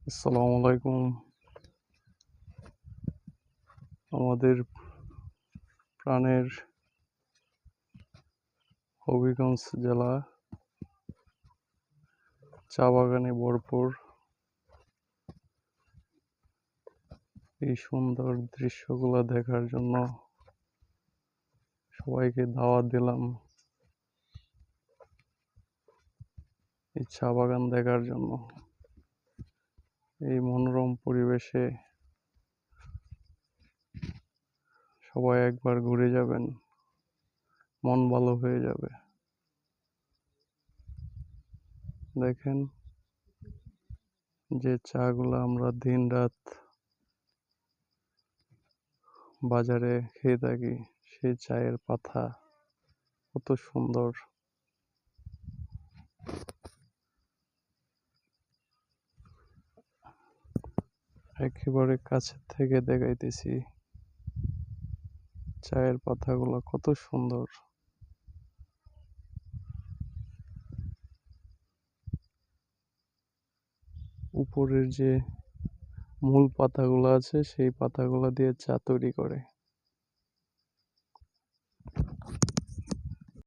আসসালামু আলাইকুম। আমাদের প্রাণের হবিগঞ্জ জেলা চা বাগানে ভরপুর। এই সুন্দর দৃশ্যগুলো দেখার জন্য সবাইকে দাওয়াত দিলাম এই চা বাগান দেখার জন্য। এই মনোরম পরিবেশে সবাই একবার ঘুরে যাবেন, মন ভালো হয়ে যাবে। দেখেন যে চাগুলো আমরা দিনরাত বাজারে খেয়ে থাকি, সেই চায়ের পাতা কত সুন্দর। একেবারে কাছের থেকে দেখাইতেছি চায়ের পাতাগুলো কত সুন্দর। উপরের যে মূল পাতাগুলো আছে সেই পাতাগুলো দিয়ে চা তৈরি করে।